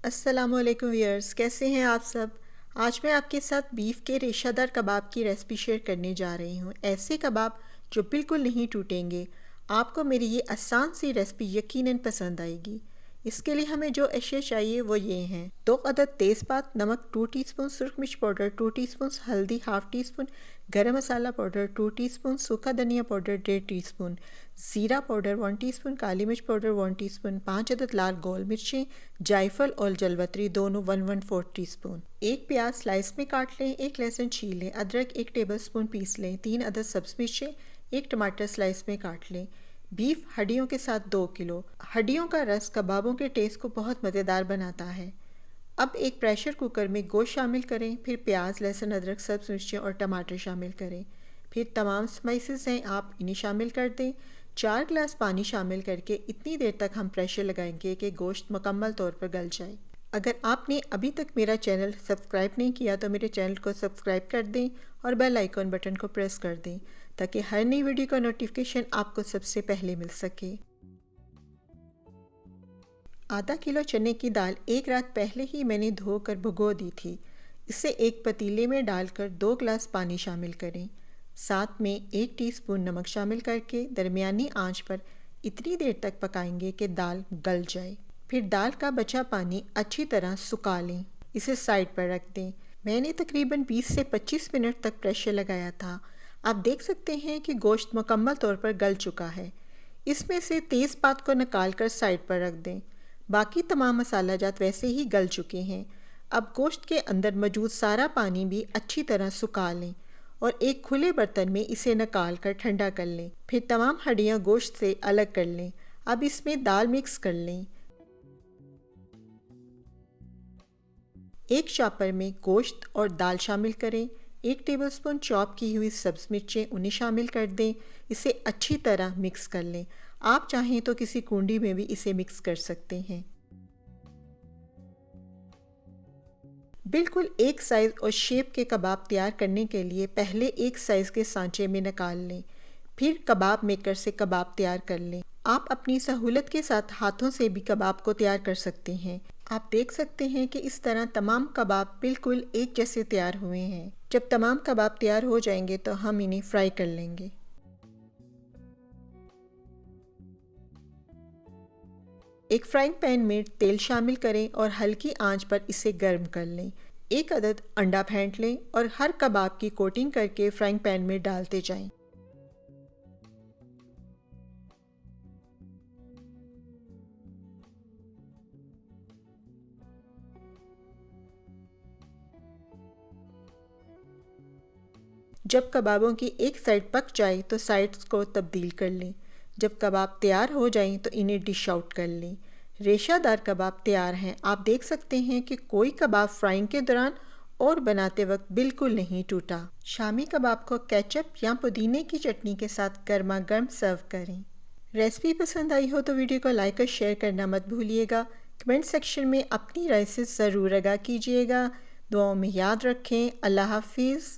अस्सलामुअलैकुम व्यूअर्स, कैसे हैं आप सब। आज मैं आपके साथ बीफ के रेशादार कबाब की रेसिपी शेयर करने जा रही हूँ। ऐसे कबाब जो बिल्कुल नहीं टूटेंगे। आपको मेरी ये आसान सी रेसिपी यकीनन पसंद आएगी। इसके लिए हमें जो अशिया चाहिए वो ये हैं: 2 अदद तेज़पात, नमक 2 टीस्पून, सुरख मिर्च पाउडर 2 टीस्पून, हल्दी हाफ़ टी स्पून, गरम मसाला पाउडर 2 टीस्पून, सूखा धनिया पाउडर 1.5 टीस्पून, ज़ीरा पाउडर 1 टीस्पून, काली मिर्च पाउडर 1 टीस्पून, 5 अदद लाल गोल मिर्चें, जायफल और जलवतरी दोनों 1/4 टीस्पून। एक प्याज स्लाइस में काट लें, एक लहसुन छील लें, अदरक 1 टेबलस्पून पीस लें, 3 अदद सब्ज़ मिर्चें, एक टमाटर स्लाइस में काट लें। बीफ हड्डियों के साथ 2 किलो। हड्डियों का रस कबाबों के टेस्ट को बहुत मज़ेदार बनाता है। अब एक प्रेशर कुकर में गोश्त शामिल करें, फिर प्याज, लहसुन, अदरक, सब्ज़ मिर्चें और टमाटर शामिल करें। फिर तमाम स्पाइसेस हैं आप इन्हें शामिल कर दें। 4 गिलास पानी शामिल करके इतनी देर तक हम प्रेशर लगाएंगे कि गोश्त मुकम्मल तौर पर गल जाए। अगर आपने अभी तक मेरा चैनल सब्सक्राइब नहीं किया तो मेरे चैनल को सब्सक्राइब कर दें और बेल आइकन बटन को प्रेस कर दें ताकि हर नई वीडियो का नोटिफिकेशन आपको सबसे पहले मिल सके। आधा किलो चने की दाल एक रात पहले ही मैंने धोकर भिगो दी थी। इसे एक पतीले में डालकर 2 गिलास पानी शामिल करें। साथ में 1 टीस्पून नमक शामिल करके दरमियानी आंच पर इतनी देर तक पकाएंगे कि दाल गल जाए। फिर दाल का बचा पानी अच्छी तरह सुखा लें। इसे साइड पर रख दें। मैंने तकरीबन 20 से 25 मिनट तक प्रेशर लगाया था। आप देख सकते हैं कि गोश्त मुकम्मल तौर पर गल चुका है। इसमें से तेज़पात को निकाल कर साइड पर रख दें। बाकी तमाम मसाला जात वैसे ही गल चुके हैं। अब गोश्त के अंदर मौजूद सारा पानी भी अच्छी तरह सुखा लें और एक खुले बर्तन में इसे निकाल कर ठंडा कर लें। फिर तमाम हड्डियाँ गोश्त से अलग कर लें। अब इसमें दाल मिक्स कर लें। एक चॉपर में गोश्त और दाल शामिल करें। 1 टेबलस्पून चॉप की हुई सब्ज़ मिर्चें उन्हें शामिल कर दें। इसे अच्छी तरह मिक्स कर लें। आप चाहें तो किसी कूंडी में भी इसे मिक्स कर सकते हैं। बिल्कुल एक साइज़ और शेप के कबाब तैयार करने के लिए पहले एक साइज़ के सांचे में निकाल लें। फिर कबाब मेकर से कबाब तैयार कर लें। आप अपनी सहूलत के साथ हाथों से भी कबाब को तैयार कर सकते हैं। आप देख सकते हैं कि इस तरह तमाम कबाब बिल्कुल एक जैसे तैयार हुए हैं। जब तमाम कबाब तैयार हो जाएंगे तो हम इन्हें फ्राई कर लेंगे। एक फ्राइंग पैन में तेल शामिल करें और हल्की आंच पर इसे गर्म कर लें। एक अदद अंडा फेंट लें और हर कबाब की कोटिंग करके फ्राइंग पैन में डालते जाएं। जब कबाबों की एक साइड पक जाए तो साइड्स को तब्दील कर लें। जब कबाब तैयार हो जाएं तो इन्हें डिश आउट कर लें। रेशादार कबाब तैयार हैं। आप देख सकते हैं कि कोई कबाब फ्राइंग के दौरान और बनाते वक्त बिल्कुल नहीं टूटा। शामी कबाब को केचप या पुदीने की चटनी के साथ गर्मा गर्म सर्व करें। रेसिपी पसंद आई हो तो वीडियो को लाइक और शेयर करना मत भूलिएगा। कमेंट सेक्शन में अपनी राय से ज़रूर आगाह कीजिएगा। दुआओं में याद रखें। अल्लाह हाफिज़।